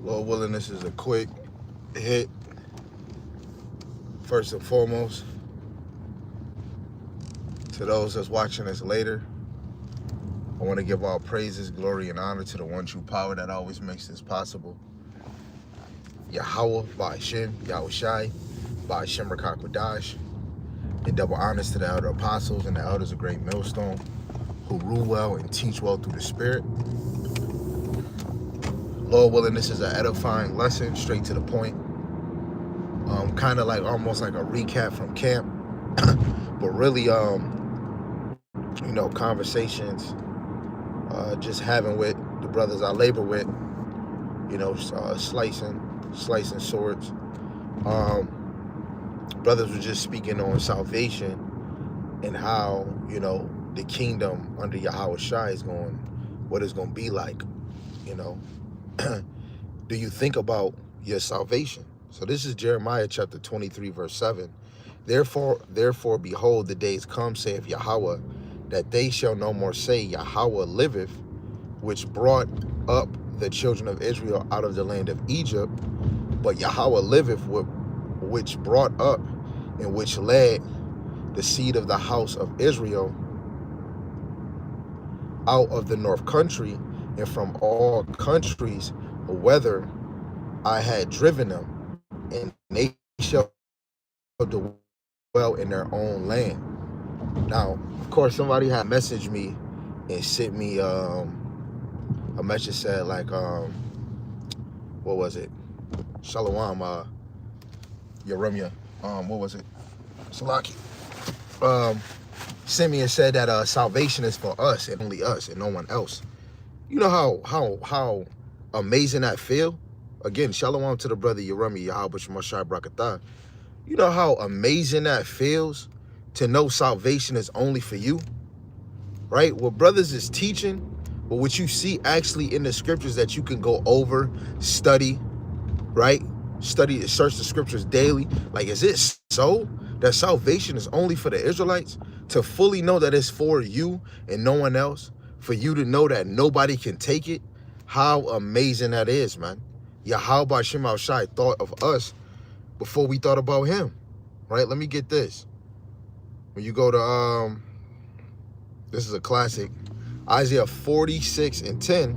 Lord willing, this is a quick hit. First and foremost, to those that's watching us later, I want to give all praises, glory, and honor to the one true power that always makes this possible. Yahweh, Ba'ashem, Yahushai, Ba'ashem Rakakwadash, and double honors to the elder apostles and the elders of Great Millstone who rule well and teach well through the Spirit. Lord willing, this is an edifying lesson, straight to the point. Kind of like almost like a recap from camp, but really, conversations, just having with the brothers I labor with, slicing swords. Brothers were just speaking on salvation and how, the kingdom under Yahushua is what it's going to be like, Do you think about your salvation? So this is Jeremiah chapter 23, verse 7. Therefore, behold, the days come, saith Yahweh, that they shall no more say, Yahweh liveth, which brought up the children of Israel out of the land of Egypt, but Yahweh liveth, which brought up and which led the seed of the house of Israel out of the north country and from all countries, whither I had driven them, and they shall dwell in their own land. Now, of course, somebody had messaged me and sent me a message said like, what was it? Shalom, Yeremia, what was it? Salaki. Sent me and said that salvation is for us and only us and no one else. You know how amazing that feel? Again, shalom to the brother Yeremia Yahweh Shemashai Brakatah. You know how amazing that feels to know salvation is only for you, right? What brothers is teaching, but what you see actually in the scriptures that you can go over, study, right? Study, search the scriptures daily. Like, is it so that salvation is only for the Israelites? To fully know that it's for you and no one else? For you to know that nobody can take it? How amazing that is, man. Yahweh Hashem Al-Shai thought of us before we thought about him, right? Let me get this. When you go to, this is a classic, Isaiah 46 and 10.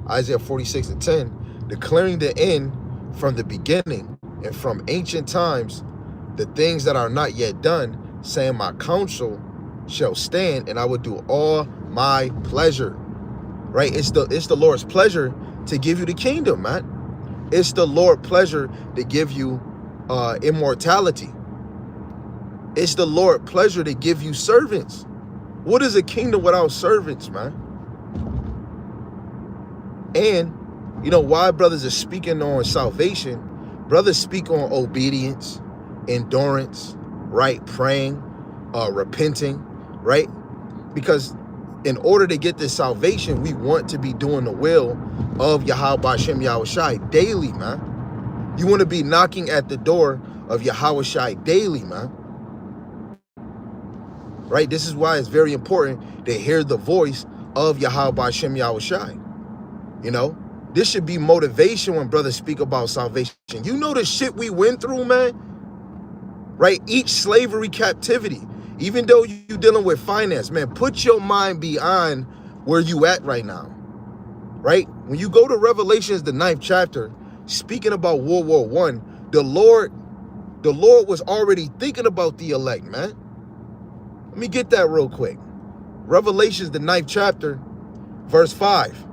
Isaiah 46 and 10, declaring the end from the beginning and from ancient times, the things that are not yet done, saying my counsel shall stand and I will do all my pleasure. Right? It's the Lord's pleasure to give you the kingdom, man. It's the Lord's pleasure to give you immortality. It's the Lord's pleasure to give you servants. What is a kingdom without servants, man? And why brothers are speaking on salvation, brothers speak on obedience, endurance, right? Praying, repenting, right? Because in order to get this salvation, we want to be doing the will of Yahweh Hashem Yahushai daily, man. You want to be knocking at the door of Yahushai daily, man. Right? This is why it's very important to hear the voice of Yahweh Hashem Yahushai. This should be motivation when brothers speak about salvation. You know the shit we went through, man? Right? Each slavery captivity. Even though you're dealing with finance, man, put your mind beyond where you at right now, right? When you go to Revelations, the 9th chapter, speaking about World War I, the Lord was already thinking about the elect, man. Let me get that real quick. Revelations, the 9th chapter, verse 5.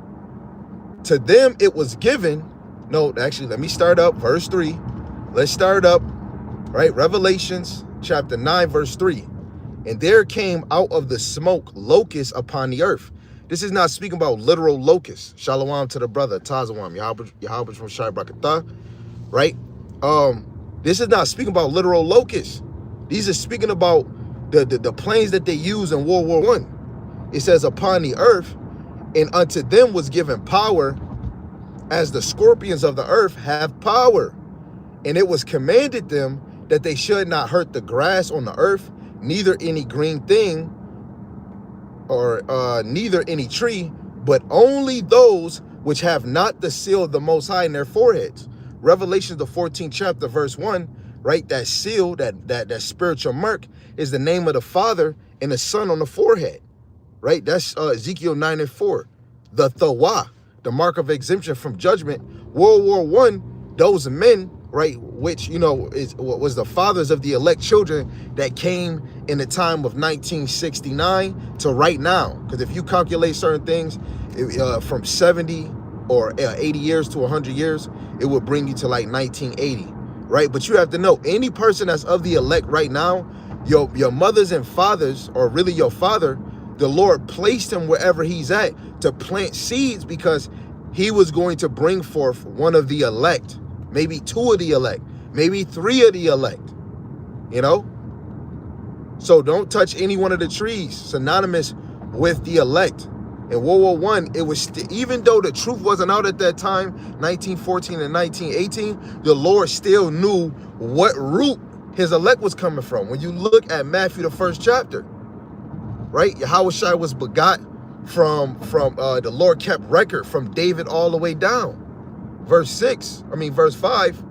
To them it was given. No, actually, let me start up, verse 3. Let's start up, right? Revelations, chapter 9, verse 3. And there came out of the smoke locusts upon the earth. This is not speaking about literal locusts. Shalom to the brother, Tazawam, Yahweh from Shai Brakatah, right? This is not speaking about literal locusts. These are speaking about the planes that they use in World War I. It says, upon the earth, and unto them was given power, as the scorpions of the earth have power. And it was commanded them that they should not hurt the grass on the earth, neither any green thing, or neither any tree, but only those which have not the seal of the Most High in their foreheads. Revelation, the 14th chapter, verse 1, right? That seal, that spiritual mark is the name of the Father and the Son on the forehead, right? That's Ezekiel 9:4. The Thawah, the mark of exemption from judgment. World War I, those men, right, which, you know, was the fathers of the elect children that came in the time of 1969 to right now. Because if you calculate certain things from 70 or 80 years to 100 years, it would bring you to like 1980, right? But you have to know, any person that's of the elect right now, your mothers and fathers, or really your father, the Lord placed him wherever he's at to plant seeds, because he was going to bring forth one of the elect, maybe two of the elect, maybe three of the elect, you know? So don't touch any one of the trees synonymous with the elect. In World War I, it was even though the truth wasn't out at that time, 1914 and 1918, the Lord still knew what root his elect was coming from. When you look at Matthew, the 1st chapter, right? Yahushua was begot from the Lord kept record from David all the way down. Verse 5,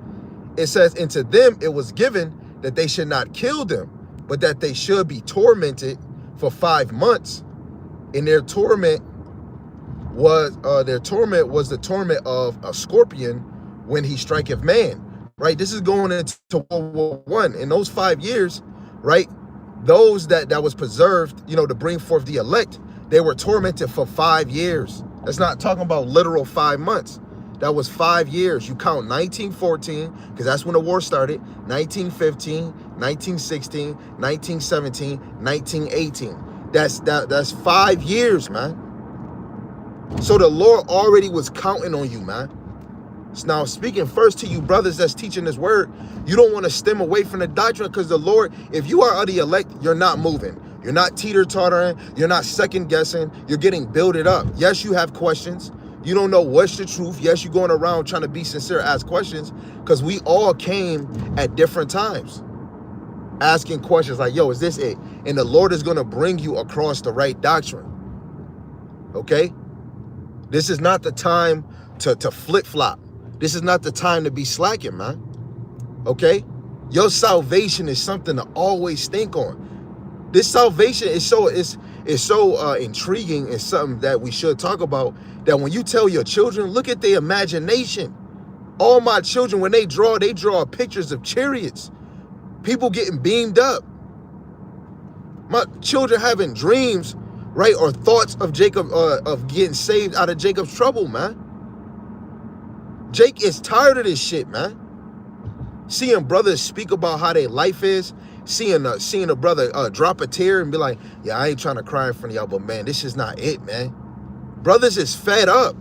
it says, and to them it was given that they should not kill them, but that they should be tormented for 5 months. And their torment was the torment of a scorpion when he striketh man. Right? This is going into World War I. In those 5 years, right? Those that was preserved, you know, to bring forth the elect, they were tormented for 5 years. That's not talking about literal 5 months. That was 5 years. You count 1914, because that's when the war started, 1915, 1916, 1917, 1918. That's 5 years, man. So the Lord already was counting on you, man. So now, speaking first to you brothers that's teaching this word, you don't want to stem away from the doctrine, because the Lord, if you are of the elect, you're not moving. You're not teeter-tottering. You're not second-guessing. You're getting builded up. Yes, you have questions. You don't know what's the truth. Yes, you're going around trying to be sincere, ask questions, because we all came at different times asking questions like, yo, is this it? And the Lord is going to bring you across the right doctrine. Okay? This is not the time to flip-flop. This is not the time to be slacking, man. Okay? Your salvation is something to always think on. This salvation is so intriguing, and something that we should talk about, that when you tell your children, look at their imagination. All my children, when they draw pictures of chariots, people getting beamed up. My children having dreams, right, or thoughts of Jacob, of getting saved out of Jacob's trouble, man. Jake is tired of this shit, man. Seeing brothers speak about how their life is, seeing a brother drop a tear and be like, yeah, I ain't trying to cry in front of y'all, but man, this is not it, man. Brothers is fed up.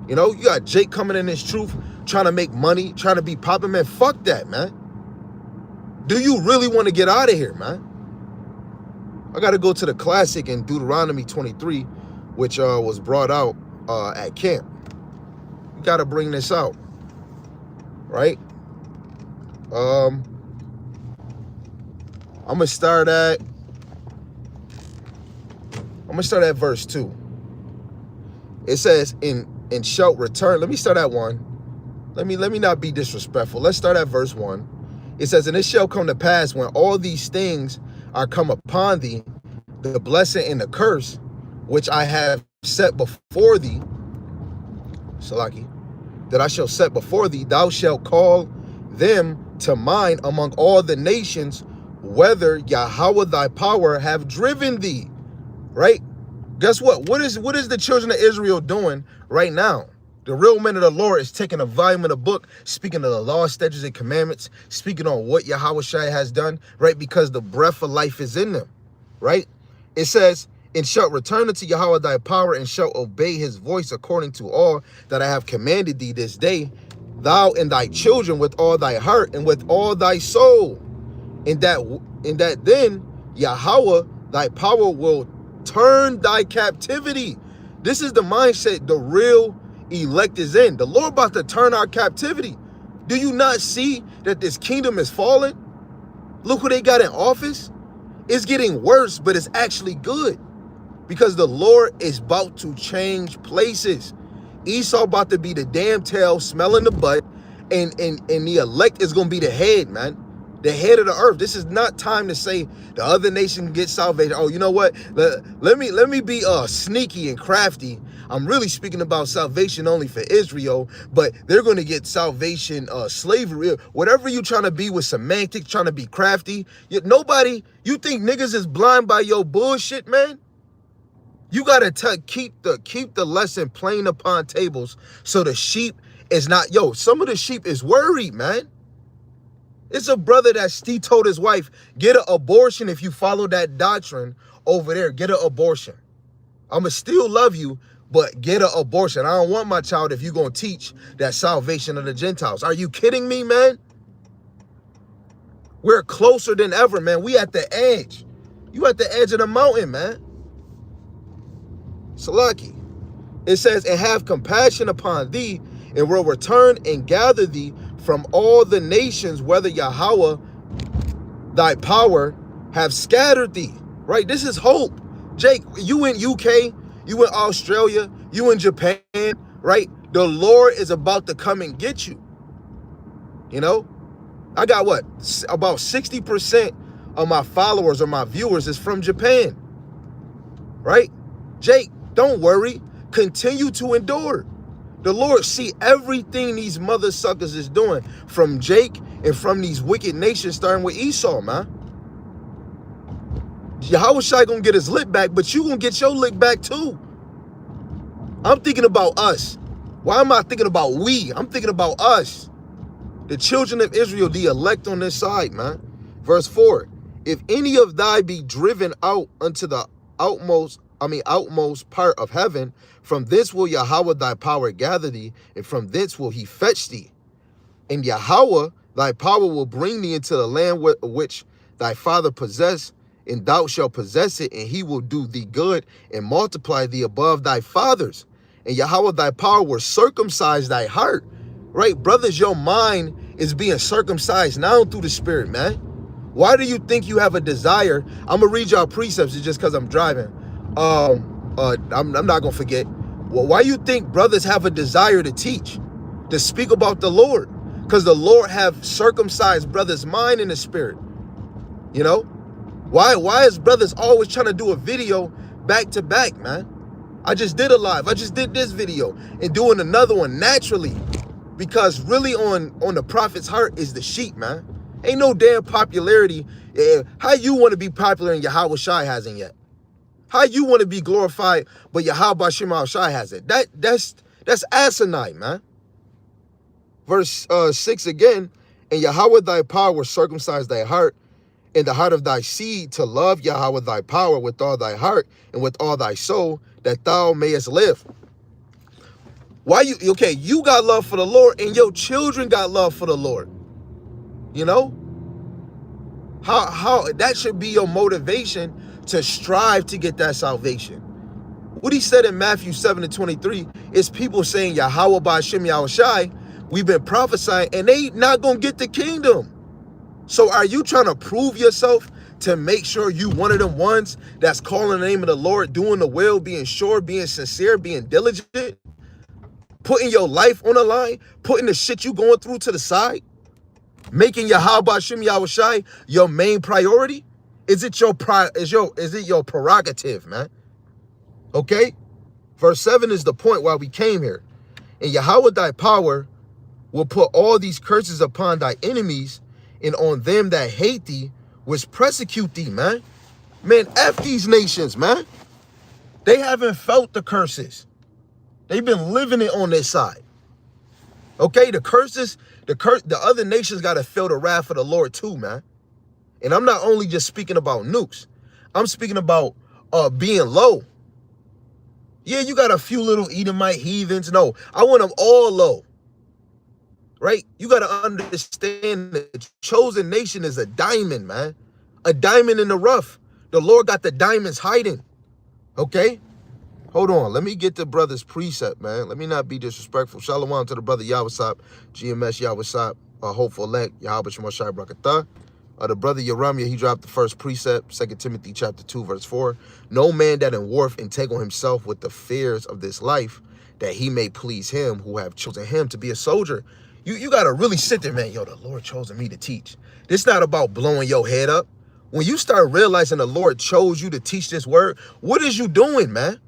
You know, you got Jake coming in this truth, trying to make money, trying to be popping, man. Fuck that, man. Do you really want to get out of here, man? I got to go to the classic in Deuteronomy 23, which was brought out at camp. You got to bring this out, right? I'm gonna start at verse 2. It says, "And shalt return." Let me start at 1. Let me not be disrespectful. Let's start at verse 1. It says, "And it shall come to pass, when all these things are come upon thee, the blessing and the curse, which I have set before thee," Salaki, "that I shall set before thee, thou shalt call them to mind among all the nations, whether Yahweh thy power have driven thee." Right? Guess what? What is the children of Israel doing right now? The real men of the Lord is taking a volume of the book, speaking of the law, statutes, and commandments, speaking on what Yahushua has done, right? Because the breath of life is in them, right? It says, "And shalt return unto Yahweh thy power, and shalt obey his voice according to all that I have commanded thee this day, thou and thy children with all thy heart and with all thy soul. And that then Yahweh thy power will turn thy captivity." This is the mindset the real elect is in. The Lord about to turn our captivity. Do you not see that this kingdom is falling? Look who they got in office. It's getting worse, but it's actually good, because the Lord is about to change places. Esau about to be the damn tail smelling the butt, and the elect is gonna be the head, man. The head of the earth. This is not time to say the other nation get salvation. Oh, you know what? Let me be sneaky and crafty. I'm really speaking about salvation only for Israel, but they're going to get salvation, slavery, whatever you trying to be with semantics, trying to be crafty. You think niggas is blind by your bullshit, man? You gotta keep the lesson plain upon tables, so the sheep is not. Some of the sheep is worried, man. It's a brother he told his wife, get an abortion if you follow that doctrine over there. Get an abortion. I'ma still love you, but get an abortion. I don't want my child if you're gonna teach that salvation of the Gentiles. Are you kidding me, man? We're closer than ever, man. We at the edge. You at the edge of the mountain, man. Salaki. It says, and have compassion upon thee, and will return and gather thee from all the nations, whether Yahweh thy power have scattered thee. Right? This is hope. Jake, you in UK, you in Australia, you in Japan, right? The Lord is about to come and get you. You know? I got what? About 60% of my followers or my viewers is from Japan. Right? Jake, don't worry. Continue to endure. The Lord see everything these mother suckers is doing from Jake and from these wicked nations, starting with Esau, man. Yahushua gonna get his lick back, but you gonna get your lick back too. I'm thinking about us. Why am I thinking about we? I'm thinking about us. The children of Israel, the elect on this side, man. Verse 4. If any of thy be driven out unto the outmost part of heaven, from thence will Yahweh thy power gather thee, and from thence will he fetch thee. And Yahweh thy power will bring thee into the land which thy father possessed, and thou shalt possess it, and he will do thee good and multiply thee above thy fathers. And Yahweh thy power will circumcise thy heart. Right, brothers, your mind is being circumcised now through the Spirit, man. Why do you think you have a desire? I'm gonna read y'all precepts just because I'm driving. I'm not gonna forget. Well, why you think brothers have a desire to teach, to speak about the Lord? Because the Lord have circumcised brothers' mind and the spirit. You know? Why is brothers always trying to do a video back to back, man? I just did a live. I just did this video and doing another one naturally. Because really on the prophet's heart is the sheep, man. Ain't no damn popularity. How you want to be popular and Yahweh Shai hasn't yet? How you want to be glorified, but Yahweh Shema Shai hasn't? That's asinine, man. Verse 6 again, and Yahweh thy power will circumcise thy heart, and the heart of thy seed to love Yahweh thy power with all thy heart and with all thy soul, that thou mayest live. Why you got love for the Lord, and your children got love for the Lord. You know? How that should be your motivation to strive to get that salvation. What he said in Matthew 7:23 is people saying Yahweh Ba'ashem Yahushai, we've been prophesying, and they not gonna get the kingdom. So are you trying to prove yourself to make sure you one of them ones that's calling the name of the Lord, doing the will, being sure, being sincere, being diligent, putting your life on the line, putting the shit you going through to the side, making Yahweh Ba'ashem Yahushai your main priority? Is it your prerogative, man? Okay? Verse 7 is the point why we came here. And Yahweh thy power will put all these curses upon thy enemies and on them that hate thee, which persecute thee, man. Man, F these nations, man. They haven't felt the curses. They've been living it on their side. Okay, the other nations got to feel the wrath of the Lord too, man. And I'm not only just speaking about nukes. I'm speaking about being low. Yeah, you got a few little Edomite heathens. No, I want them all low. Right? You got to understand that the chosen nation is a diamond, man. A diamond in the rough. The Lord got the diamonds hiding. Okay? Hold on. Let me get the brother's precept, man. Let me not be disrespectful. Shalom to the brother Yahweh GMS Yahweh hopeful elect, Yahweh Shemashai Brakatah. The brother Yeremiah, he dropped the first precept, 2 Timothy chapter 2, verse 4. No man that in warf entangle himself with the fears of this life, that he may please him who have chosen him to be a soldier. You got to really sit there, man. Yo, the Lord chosen me to teach. This not about blowing your head up. When you start realizing the Lord chose you to teach this word, what is you doing, man?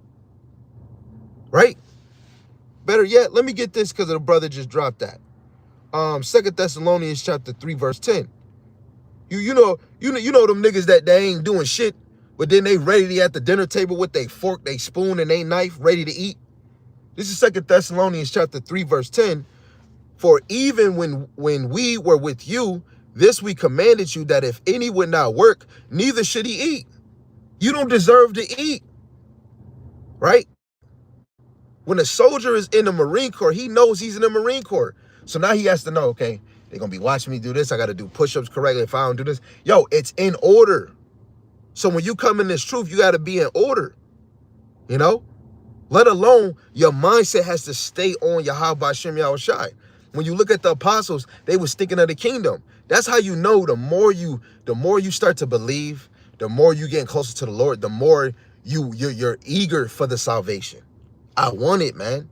Right? Better yet, let me get this because the brother just dropped that. 2 Thessalonians chapter 3, verse 10. You know them niggas that they ain't doing shit, but then they ready at the dinner table with they fork, they spoon, and they knife, ready to eat. This is 2 Thessalonians chapter 3, verse 10. For even when we were with you, this we commanded you, that if any would not work, neither should he eat. You don't deserve to eat, right? When a soldier is in the Marine Corps, he knows he's in the Marine Corps. So now he has to know, okay, they're going to be watching me do this. I got to do push-ups correctly if I don't do this. Yo, it's in order. So when you come in this truth, you got to be in order, you know? Let alone your mindset has to stay on Yahweh Hashem Yahushai. When you look at the apostles, they were sticking to the kingdom. That's how you know the more you start to believe, the more you getting closer to the Lord, the more you're eager for the salvation. I want it, man.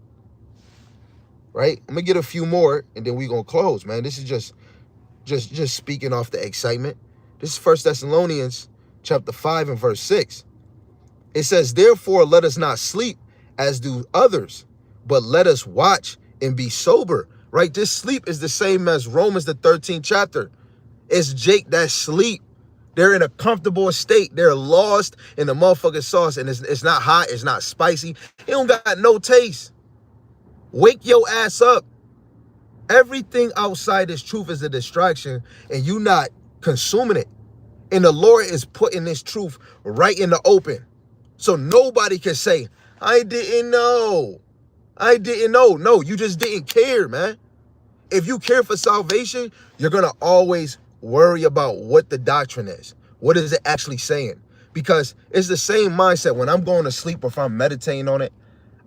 Right? I'm gonna get a few more and then we're gonna close, man. This is just speaking off the excitement. This is 1 Thessalonians chapter 5 and verse 6. It says, therefore, let us not sleep as do others, but let us watch and be sober. Right? This sleep is the same as Romans, the 13th chapter. It's Jake that sleep. They're in a comfortable state. They're lost in the motherfucking sauce, and it's not hot. It's not spicy. It don't got no taste. Wake your ass up. Everything outside this truth is a distraction, and you not consuming it. And the Lord is putting this truth right in the open. So nobody can say, I didn't know. I didn't know. No, you just didn't care, man. If you care for salvation, you're going to always worry about what the doctrine is. What is it actually saying? Because it's the same mindset when I'm going to sleep or if I'm meditating on it.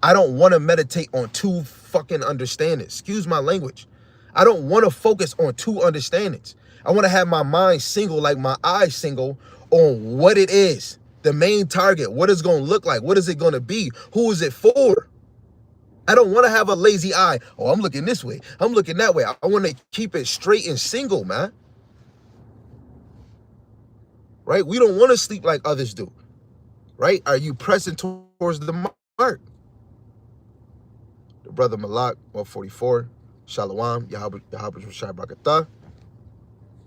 I don't want to meditate on two fucking understandings. Excuse my language. I don't want to focus on two understandings. I want to have my mind single, like my eyes single, on what it is. The main target. What it's going to look like. What is it going to be? Who is it for? I don't want to have a lazy eye. Oh, I'm looking this way. I'm looking that way. I want to keep it straight and single, man. Right? We don't want to sleep like others do. Right? Are you pressing towards the mark? The brother Malak, 144, Shalom, Yahweh Shai Brakatah.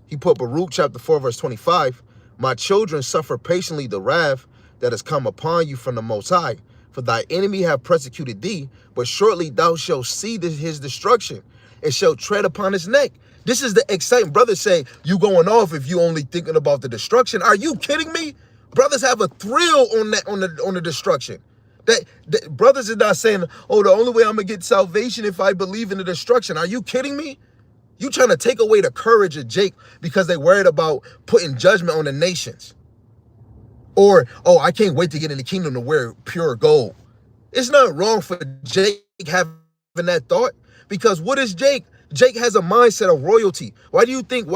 He put Baruch chapter 4, verse 25. My children, suffer patiently the wrath that has come upon you from the Most High. For thy enemy have persecuted thee, but shortly thou shalt see his destruction, and shalt tread upon his neck. This is the exciting. Brothers say, you going off if you only thinking about the destruction. Are you kidding me? Brothers have a thrill on that, on the destruction. That brothers are not saying, oh, the only way I'm gonna get salvation if I believe in the destruction. Are you kidding me? You trying to take away the courage of Jake because they worried about putting judgment on the nations. Or, oh, I can't wait to get in the kingdom to wear pure gold. It's not wrong for Jake having that thought, because what is Jake? Jake has a mindset of royalty. Why do you think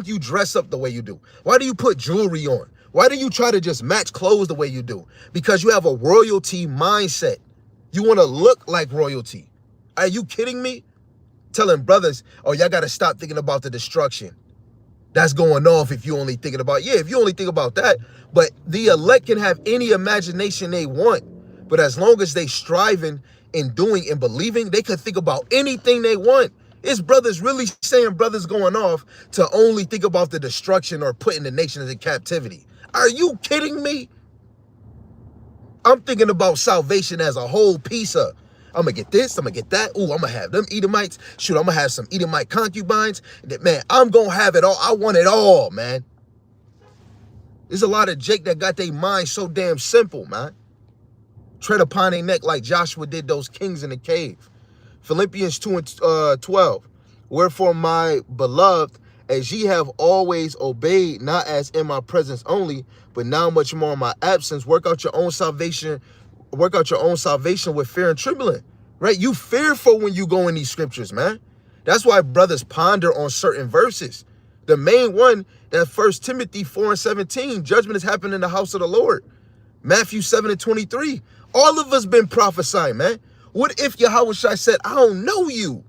you dress up the way you do? Why do you put jewelry on? Why do you try to just match clothes the way you do? Because you have a royalty mindset. You want to look like royalty. Are you kidding me? Telling brothers, oh, y'all got to stop thinking about the destruction. That's going off if you only thinking about, yeah, if you only think about that. But the elect can have any imagination they want. But as long as they striving and doing and believing, they can think about anything they want. It's brothers really saying brothers going off to only think about the destruction or putting the nations in captivity. Are you kidding me? I'm thinking about salvation as a whole piece of, I'm going to get this, I'm going to get that. Ooh, I'm going to have them Edomites. Shoot, I'm going to have some Edomite concubines. Man, I'm going to have it all. I want it all, man. There's a lot of Jake that got their mind so damn simple, man. Tread upon their neck like Joshua did those kings in the cave. Philippians 2 and 12. Wherefore, my beloved, as ye have always obeyed, not as in my presence only, but now much more in my absence, work out your own salvation with fear and trembling. Right? You fearful when you go in these scriptures, man. That's why brothers ponder on certain verses. The main one, that 1 Timothy 4 and 17, judgment is happening in the house of the Lord. Matthew 7 and 23. All of us been prophesying, man. What if Yahweh Shai said, I don't know you?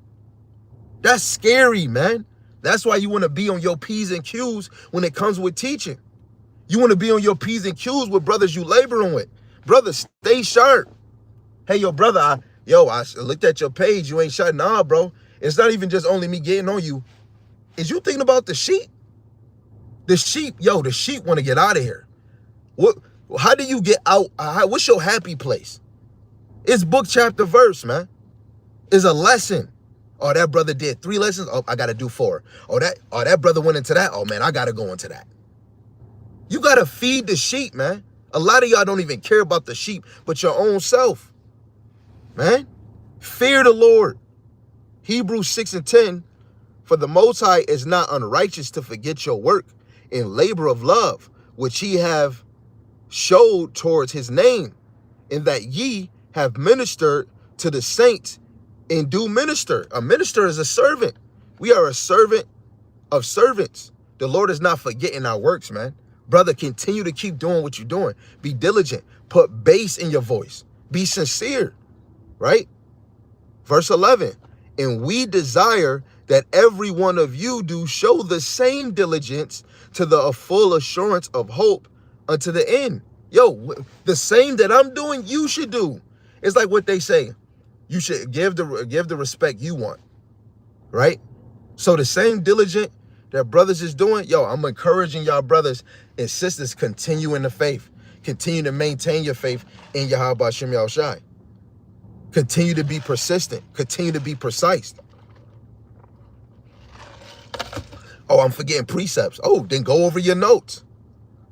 That's scary, man. That's why you want to be on your P's and Q's when it comes with teaching. You want to be on your P's and Q's with brothers you laboring with. Brothers, stay sharp. Hey, yo, brother, I looked at your page. You ain't sharp. Nah, bro. It's not even just only me getting on you. Is you thinking about the sheep? The sheep, the sheep want to get out of here. How do you get out? What's your happy place? It's book, chapter, verse, man. It's a lesson. Oh, that brother did 3 lessons. Oh, I got to do 4. Oh, that brother went into that. Oh, man, I got to go into that. You got to feed the sheep, man. A lot of y'all don't even care about the sheep, but your own self, man. Fear the Lord. Hebrews 6:10, for the Most High is not unrighteous to forget your work and labor of love, which ye have showed towards his name, in that ye have ministered to the saints and do minister. A minister is a servant. We are a servant of servants. The Lord is not forgetting our works, man. Brother, continue to keep doing what you're doing. Be diligent. Put bass in your voice. Be sincere, right? Verse 11, and we desire that every one of you do show the same diligence to the full assurance of hope unto the end. The same that I'm doing, you should do. It's like what they say. You should give the respect you want, right? So the same diligent that brothers is doing, I'm encouraging y'all brothers and sisters, continue in the faith. Continue to maintain your faith in Yahweh Shem Yahushai. Continue to be persistent. Continue to be precise. Oh, I'm forgetting precepts. Oh, then go over your notes.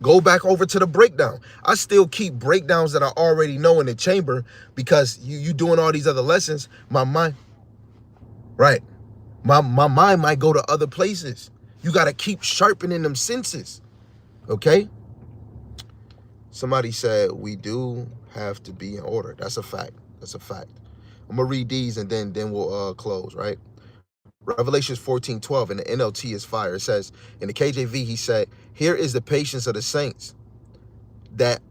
Go back over to the breakdown. I still keep breakdowns that I already know in the chamber because you doing all these other lessons. My mind, right? My mind might go to other places. You got to keep sharpening them senses, okay? Somebody said we do have to be in order. That's a fact. That's a fact. I'm going to read these and then we'll close, right? Revelations 14:12 in the NLT is fire. It says, in the KJV, he said, here is the patience of the saints, that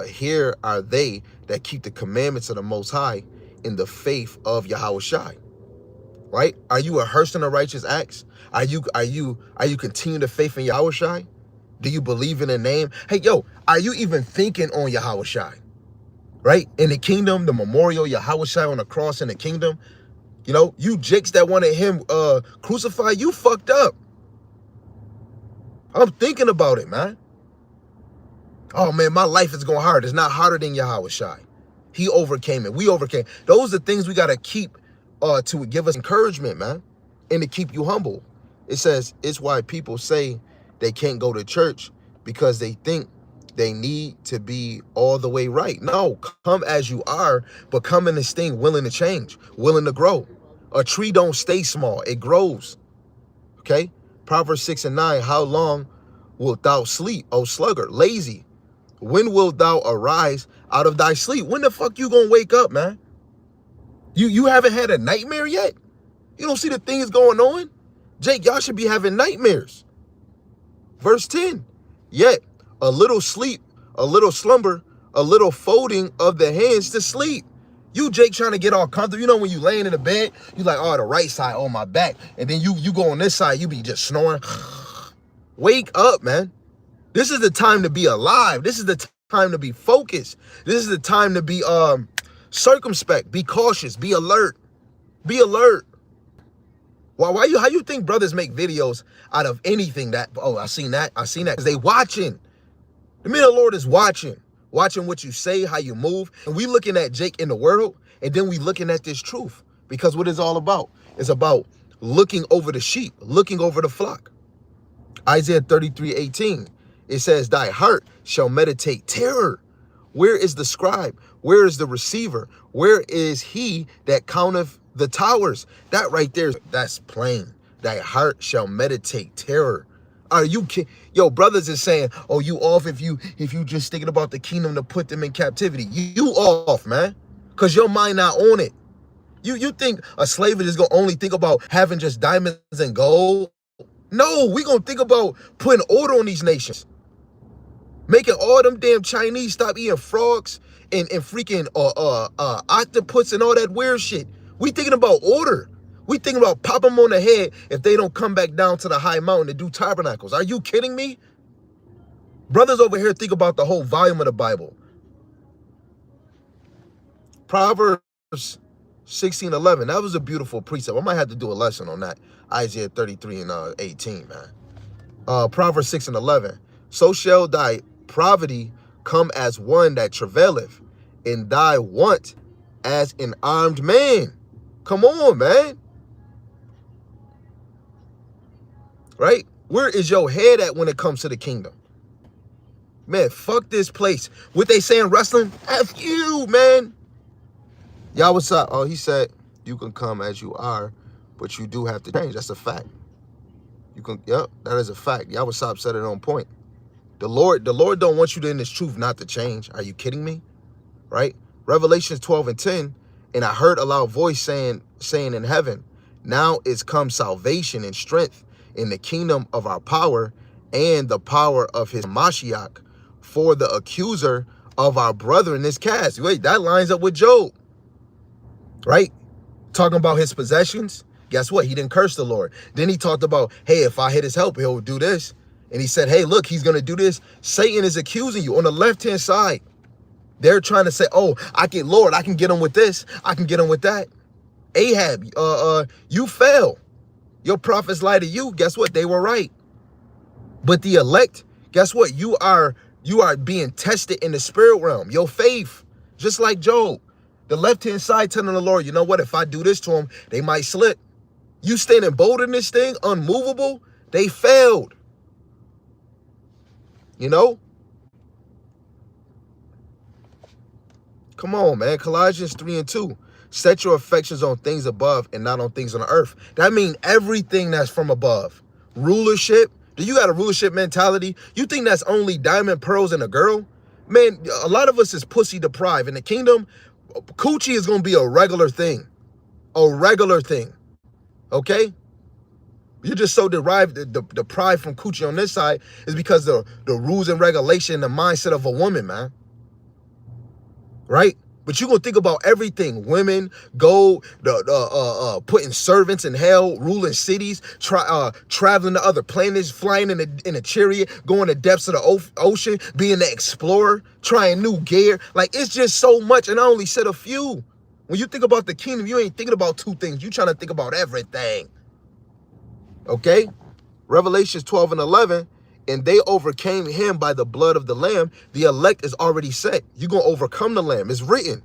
here are they that keep the commandments of the Most High in the faith of Yahweh Shai. Right? Are you rehearsed in the righteous acts? Are you continuing to faith in Yahweh Shai? Do you believe in the name? Hey, are you even thinking on Yahweh Shai? Right? In the kingdom, the memorial, Yahweh Shai on the cross in the kingdom. You jakes that wanted him crucified, you fucked up. I'm thinking about it, man. Oh, man, my life is going hard. It's not harder than Yahweh Shai. He overcame it. We overcame. Those are things we got to keep to give us encouragement, man, and to keep you humble. It says it's why people say they can't go to church because they think they need to be all the way right. No, come as you are, but come in this thing willing to change, willing to grow. A tree don't stay small. It grows. Okay? Proverbs 6:9, how long wilt thou sleep, O sluggard, lazy? When wilt thou arise out of thy sleep? When the fuck you gonna wake up, man? You haven't had a nightmare yet? You don't see the things going on? Jake, y'all should be having nightmares. Verse 10, yet a little sleep, a little slumber, a little folding of the hands to sleep. You, Jake, trying to get all comfortable. When you laying in the bed, you like, oh, the right side on my back. And then you go on this side, you be just snoring. Wake up, man. This is the time to be alive. This is the time to be focused. This is the time to be circumspect, be cautious, be alert. Be alert. How you think brothers make videos out of anything that, oh, I seen that. Because they watching. The man of the Lord is watching what you say, how you move. And we looking at Jake in the world, and then we looking at this truth. Because what it's all about? It's about looking over the sheep, looking over the flock. Isaiah 33:18, it says, thy heart shall meditate terror. Where is the scribe? Where is the receiver? Where is he that counteth the towers? That right there, that's plain. Thy heart shall meditate terror. Are you kidding? Brothers is saying, oh, you off if you just thinking about the kingdom to put them in captivity. You off, man. Because your mind not on it. You think a slave is going to only think about having just diamonds and gold? No, we going to think about putting order on these nations. Making all them damn Chinese stop eating frogs and freaking octopus and all that weird shit. We thinking about order. We thinking about pop them on the head if they don't come back down to the high mountain to do tabernacles. Are you kidding me? Brothers over here think about the whole volume of the Bible. Proverbs 16:11. That was a beautiful precept. I might have to do a lesson on that. Isaiah 33 and 18, man. Proverbs 6:11. So shall thy poverty come as one that travaileth, and thy want as an armed man. Come on, man. Right? Where is your head at when it comes to the kingdom? Man, fuck this place. What they say in wrestling? F you, man. Y'all, what's up? Oh, he said, you can come as you are, but you do have to change. That's a fact. You can, yep, that is a fact. Y'all, what's up? Said it on point. The Lord don't want you to in this truth not to change. Are you kidding me? Right? Revelations 12:10, and I heard a loud voice saying in heaven, now is come salvation and strength in the kingdom of our power and the power of his Mashiach, for the accuser of our brethren is cast. Wait, that lines up with Job, right? Talking about his possessions. Guess what? He didn't curse the Lord. Then he talked about, hey, if I hit his help, he'll do this. And he said, hey, look, he's going to do this. Satan is accusing you on the left-hand side. They're trying to say, oh, Lord, I can get him with this. I can get him with that. Ahab, you fail. Your prophets lied to you. Guess what? They were right. But the elect, guess what? You are being tested in the spirit realm. Your faith, just like Job. The left-hand side telling the Lord, you know what? If I do this to him, they might slip. You standing bold in this thing, unmovable, they failed. You know? Come on, man. Colossians 3:2. Set your affections on things above and not on things on the earth. That means everything that's from above. Rulership. Do you got a rulership mentality? You think that's only diamond, pearls, and a girl? Man, a lot of us is pussy deprived. In the kingdom, coochie is going to be a regular thing. A regular thing. Okay? You're just so deprived from coochie on this side is because the rules and regulation, the mindset of a woman, man. Right? But you're going to think about everything. Women, gold, putting servants in hell, ruling cities, traveling to other planets, flying in a chariot, going to depths of the ocean, being the explorer, trying new gear. Like, it's just so much, and I only said a few. When you think about the kingdom, you ain't thinking about two things. You're trying to think about everything. Okay? Revelations 12:11. And they overcame him by the blood of the Lamb. The elect is already set. You're going to overcome the Lamb. It's written.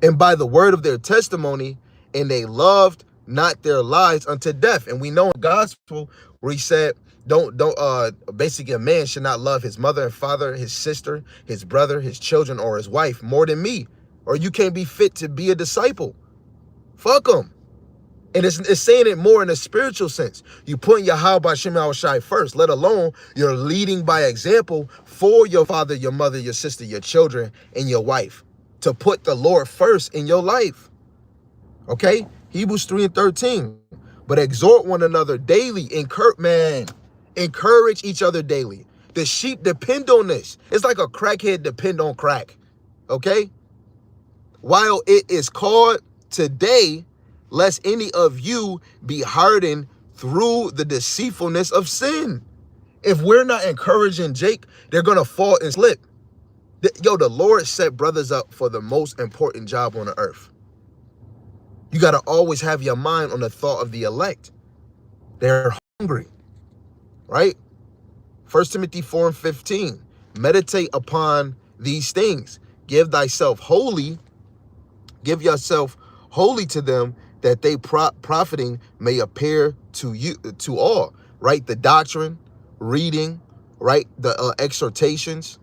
And by the word of their testimony, and they loved not their lives unto death. And we know in the gospel where he said, basically a man should not love his mother and father, his sister, his brother, his children, or his wife more than me. Or you can't be fit to be a disciple. Fuck them. And it's saying it more in a spiritual sense. You putting Yahweh B'Shem Yahushai first, let alone you're leading by example for your father, your mother, your sister, your children, and your wife. To put the Lord first in your life. Okay? Hebrews 3:13. But exhort one another daily. Encourage each other daily. The sheep depend on this. It's like a crackhead depend on crack. Okay? While it is called today, lest any of you be hardened through the deceitfulness of sin. If we're not encouraging Jake, they're going to fall and slip. The Lord set brothers up for the most important job on the earth. You got to always have your mind on the thought of the elect. They're hungry, right? 1 Timothy 4:15. Meditate upon these things. Give yourself wholly to them, that they profiting may appear to all, right? The doctrine, reading, right? The exhortations.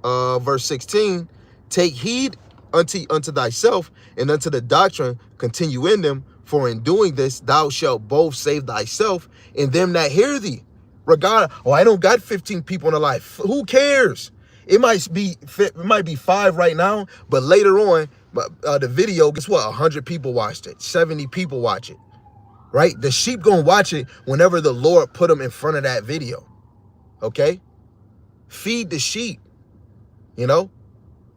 Verse 16, take heed unto thyself and unto the doctrine, continue in them, for in doing this thou shalt both save thyself and them that hear thee. I don't got 15 people in the life. Who cares? It might be 5 right now, but later on, the video, guess what? 100 people watched it. 70 people watch it, right? The sheep gonna watch it whenever the Lord put them in front of that video, okay? Feed the sheep, you know?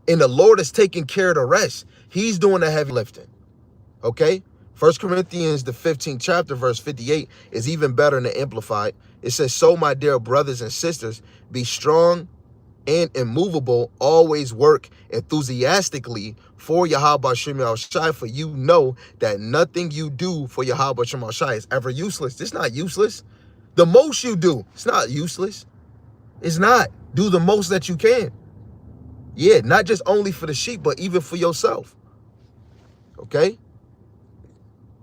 And the Lord is taking care of the rest. He's doing the heavy lifting, okay? 1 Corinthians, the 15th chapter, verse 58 is even better in the Amplified. It says, so my dear brothers and sisters, be strong and immovable, always work enthusiastically for Yahweh Shem Shai, for you know that nothing you do for Yahweh Shem Shai is ever useless. It's not useless. The most you do, it's not useless. It's not. Do the most that you can. Yeah, not just only for the sheep, but even for yourself. Okay?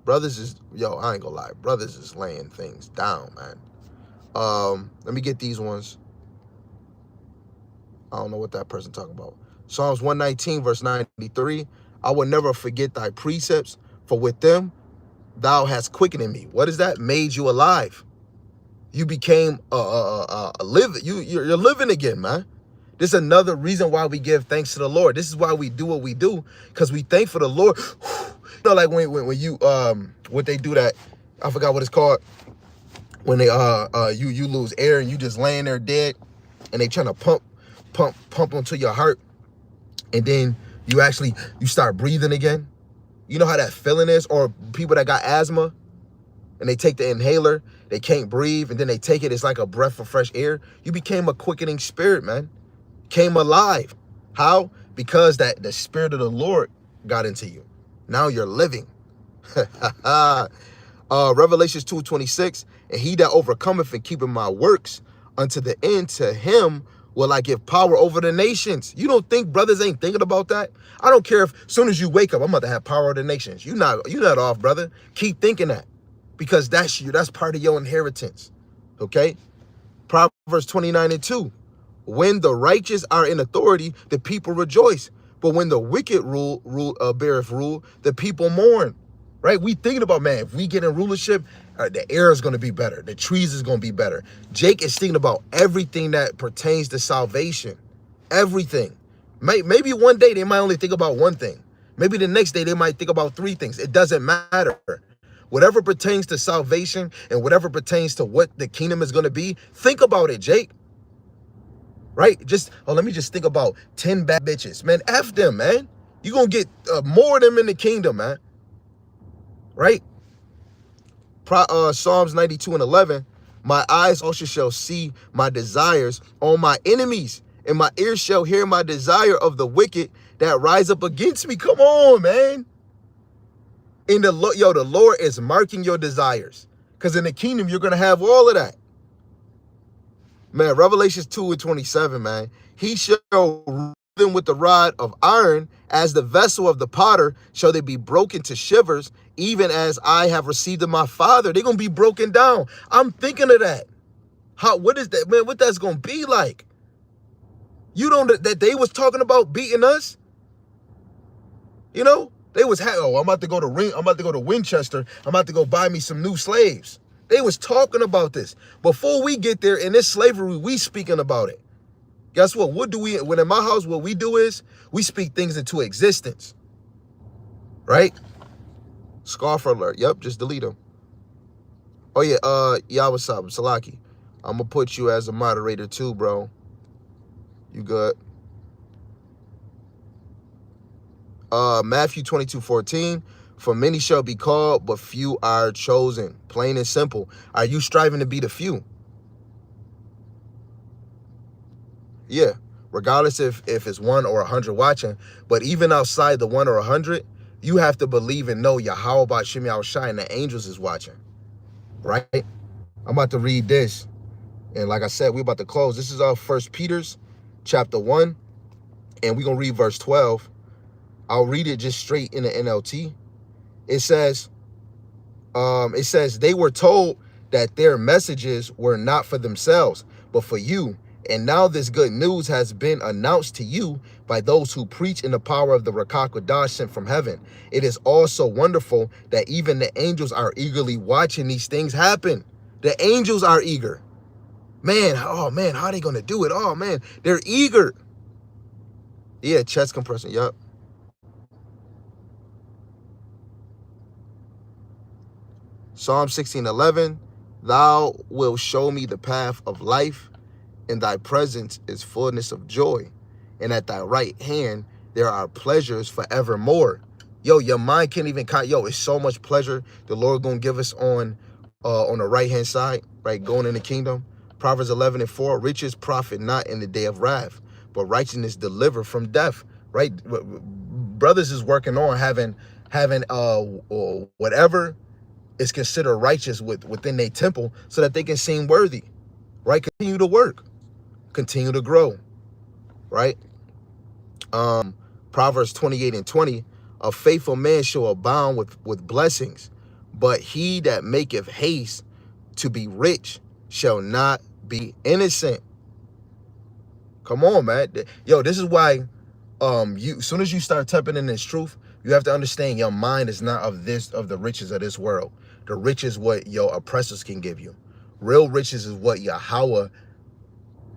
Brothers is, yo, I ain't gonna lie. Brothers is laying things down, man. Let me get these ones. I don't know what that person talking about. Psalms 119, verse 93. I will never forget thy precepts, for with them thou hast quickened in me. What is that? Made you alive. You became a living. You're living again, man. This is another reason why we give thanks to the Lord. This is why we do what we do, because we thank for the Lord. You know, like when you what they do that, I forgot what it's called. When they you lose air and you just laying there dead, and they trying to pump onto your heart, and then you start breathing again. You know how that feeling is? Or people that got asthma and they take the inhaler, they can't breathe, and then they take it, it's like a breath of fresh air. You became a quickening spirit, man. Came alive. How? Because that the spirit of the Lord got into you. Now you're living. Revelations 2:26, and he that overcometh and keepeth my works unto the end, to him will I give power over the nations. You don't think brothers ain't thinking about that? I don't care if as soon as you wake up, I'm about to have power over the nations. You're not off, brother. Keep thinking that, because that's part of your inheritance. Okay? Proverbs 29:2. When the righteous are in authority, the people rejoice. But when the wicked beareth rule, the people mourn. Right? We thinking about, man, if we get in rulership, the air is going to be better. The trees is going to be better. Jake is thinking about everything that pertains to salvation. Everything. Maybe one day they might only think about one thing. Maybe the next day they might think about three things. It doesn't matter. Whatever pertains to salvation and whatever pertains to what the kingdom is going to be, think about it, Jake. Right? Let me just think about 10 bad bitches. Man, F them, man. You're going to get more of them in the kingdom, man. Right? Psalms 92:11. My eyes also shall see my desires on my enemies, and my ears shall hear my desire of the wicked that rise up against me. Come on, man. The Lord is marking your desires, because in the kingdom, you're going to have all of that. Man, Revelations 2:27, man. He shall rule them with the rod of iron, as the vessel of the potter shall they be broken to shivers, even as I have received of my Father. They're going to be broken down. I'm thinking of that. What is that, man? What that's going to be like? You know that they was talking about beating us? You know? They was, I'm about to go to Winchester. I'm about to go buy me some new slaves. They was talking about this. Before we get there, in this slavery, we speaking about it. Guess what? When in my house, what we do is we speak things into existence. Right? Scarf alert. Yep, just delete them. Oh yeah, what's up? Salaki. I'm gonna put you as a moderator too, bro. You good? Matthew 22:14. For many shall be called, but few are chosen. Plain and simple. Are you striving to be the few? Yeah. Regardless if it's 1 or 100 watching, but even outside the 1 or 100, you have to believe and know Yahweh Shem Shai and the angels is watching. Right? I'm about to read this. And like I said, we're about to close. This is our 1 Peter's chapter 1. And we're going to read verse 12. I'll read it just straight in the NLT. It says, they were told that their messages were not for themselves, but for you. And now this good news has been announced to you by those who preach in the power of the Ruach HaKodesh sent from heaven. It is also wonderful that even the angels are eagerly watching these things happen. The angels are eager. Man, oh man, how are they going to do it? Oh man, they're eager. Yeah, chest compression, yup. Psalm 16:11, thou wilt show me the path of life. In thy presence is fullness of joy, and at thy right hand there are pleasures forevermore. Yo, your mind can't even count. Yo, it's so much pleasure the Lord gonna give us on the right hand side, right, going in the kingdom. Proverbs 11:4, riches profit not in the day of wrath, but righteousness deliver from death. Right, brothers is working on having whatever is considered righteous within their temple, so that they can seem worthy. Right, continue to work, continue to grow. Right. Proverbs 28:20, a faithful man shall abound with blessings, but he that maketh haste to be rich shall not be innocent. Come on, man. Yo, this is why as soon as you start tapping in this truth, you have to understand your mind is not of the riches of this world. The riches what your oppressors can give you. Real riches is what Yahweh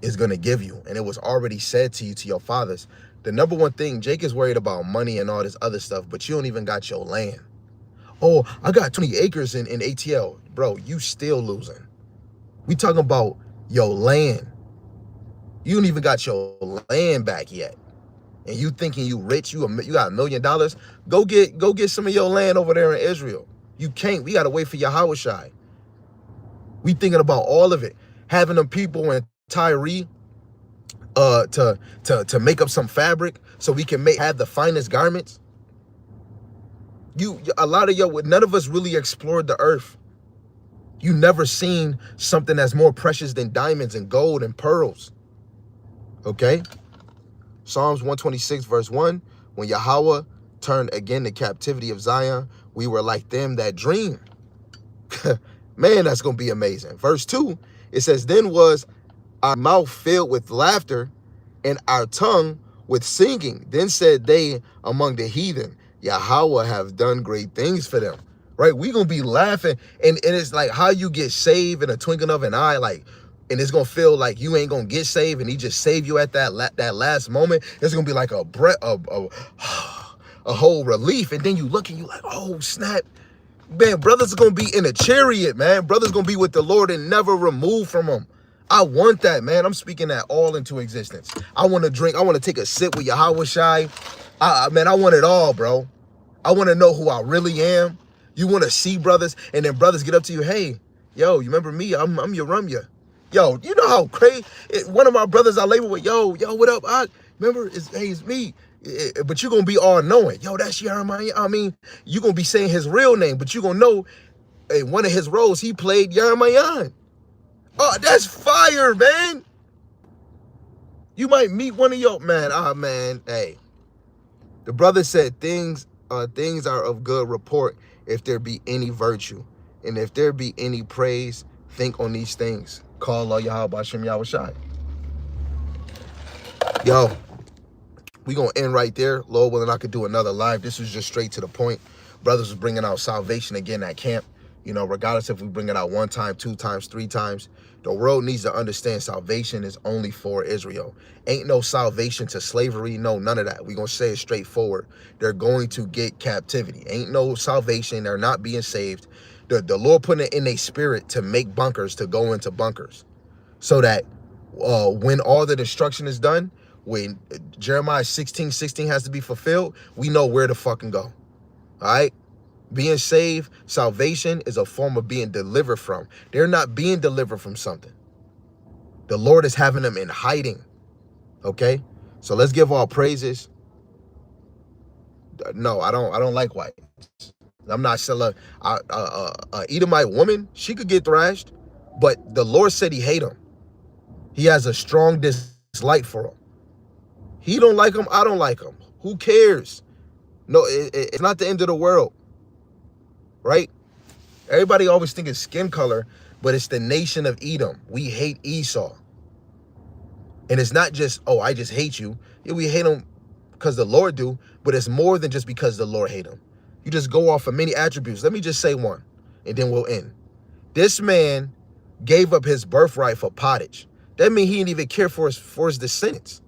is going to give you. And it was already said to you, to your fathers. The number one thing, Jake is worried about money and all this other stuff, but you don't even got your land. Oh, I got 20 acres in ATL. Bro, you still losing. We talking about your land. You don't even got your land back yet. And you thinking you rich, you got $1 million. Go get some of your land over there in Israel. You can't. We got to wait for Yahweh Shai. We thinking about all of it. Having them people in Tyre to make up some fabric so we can have the finest garments. None of us really explored the earth. You never seen something that's more precious than diamonds and gold and pearls. Okay? Psalms 126 verse 1, when Yahweh turned again the captivity of Zion, we were like them that dream. Man, that's going to be amazing. Verse 2, it says, then was our mouth filled with laughter and our tongue with singing. Then said they among the heathen, Yahweh have done great things for them. Right? We going to be laughing. And it's like how you get saved in a twinkling of an eye. Like, and it's going to feel like you ain't going to get saved and he just saved you at that last moment. It's going to be like a whole relief. And then you look and you like, oh, snap. Man, brothers are going to be in a chariot, man. Brothers going to be with the Lord and never removed from him. I want that, man. I'm speaking that all into existence. I want to drink. I want to take a sip with Yahweh Shai. Man, I want it all, bro. I want to know who I really am. You want to see brothers, and then brothers get up to you, hey, yo, you remember me? I'm your Rumya. Yo, you know how crazy? One of my brothers I label with, yo, what up? Remember, it's me. But you're going to be all knowing. Yo, that's Jeremiah. I mean, you're going to be saying his real name, but you're going to know in one of his roles, he played Jeremiah. Oh, that's fire, man. You might meet one of your, man, hey. The brother said things are of good report if there be any virtue. And if there be any praise, think on these things. Call Allah Yahweh Hashem Yahweh Shai. Yo, we gonna end right there. Lord willing, I could do another live. This was just straight to the point. Brothers was bringing out salvation again at camp. You know, regardless if we bring it out 1 time, 2 times, 3 times, the world needs to understand salvation is only for Israel. Ain't no salvation to slavery. No, none of that. We gonna say it straightforward. They're going to get captivity. Ain't no salvation. They're not being saved. The Lord put it in their spirit to make bunkers, to go into bunkers, so that when all the destruction is done, when Jeremiah 16:16 has to be fulfilled, we know where to fucking go. All right? Being saved, salvation is a form of being delivered from. They're not being delivered from something. The Lord is having them in hiding. Okay? So let's give all praises. No, I don't like white. I'm not selling Edomite woman. She could get thrashed, but the Lord said he hate him. He has a strong dislike for him. He don't like him. I don't like him. Who cares? No, it's not the end of the world. Right? Everybody always think it's skin color, but it's the nation of Edom. We hate Esau. And it's not just, oh, I just hate you. Yeah, we hate him because the Lord do, but it's more than just because the Lord hate him. You just go off of many attributes. Let me just say one, and then we'll end. This man gave up his birthright for pottage. That means he didn't even care for his descendants.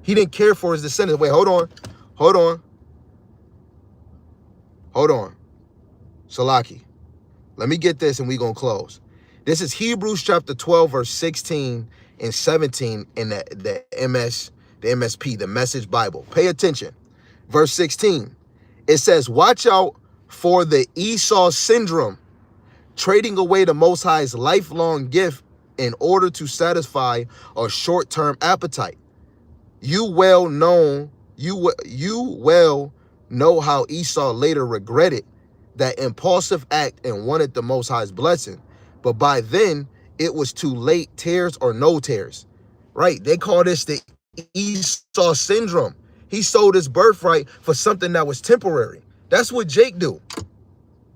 He didn't care for his descendants. Wait, hold on. Salaki, let me get this and we gonna close. This is Hebrews chapter 12, verse 16 and 17 in the MSP, the Message Bible. Pay attention. Verse 16. It says, watch out for the Esau syndrome, trading away the Most High's lifelong gift in order to satisfy a short-term appetite. You well know how Esau later regretted that impulsive act and wanted the Most High's blessing. But by then, it was too late, tears or no tears. Right? They call this the Esau syndrome. He sold his birthright for something that was temporary. That's what Jake do.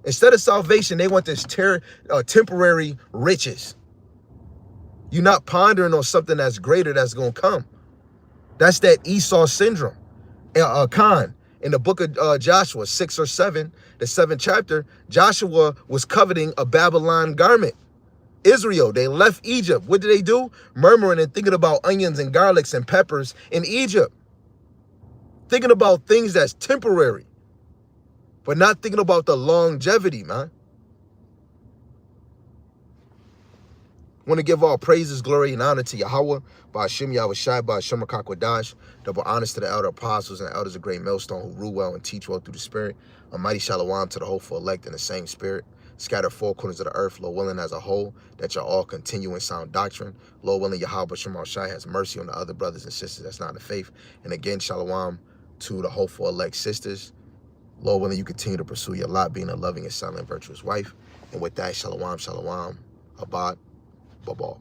Instead of salvation, they want this temporary riches. You're not pondering on something that's greater that's going to come. That's that Esau syndrome. Khan, in the book of Joshua 6 or 7, the 7th chapter, Joshua was coveting a Babylon garment. Israel, they left Egypt. What did they do? Murmuring and thinking about onions and garlics and peppers in Egypt. Thinking about things that's temporary, but not thinking about the longevity, man. Want to give all praises, glory, and honor to Yahweh, by Hashem Yahushai, by Hashem HaKakwadash. Double honors to the elder apostles and the elders of Great Millstone who rule well and teach well through the Spirit. A mighty shalom to the hopeful elect in the same Spirit. Scatter four corners of the earth, Lord willing, as a whole, that y'all all continue in sound doctrine. Lord willing, Yahweh Shema Shai has mercy on the other brothers and sisters that's not in the faith. And again, shalom to the hopeful elect sisters. Lord willing, you continue to pursue your lot, being a loving and silent, virtuous wife. And with that, shalom, shalom, abad, babal.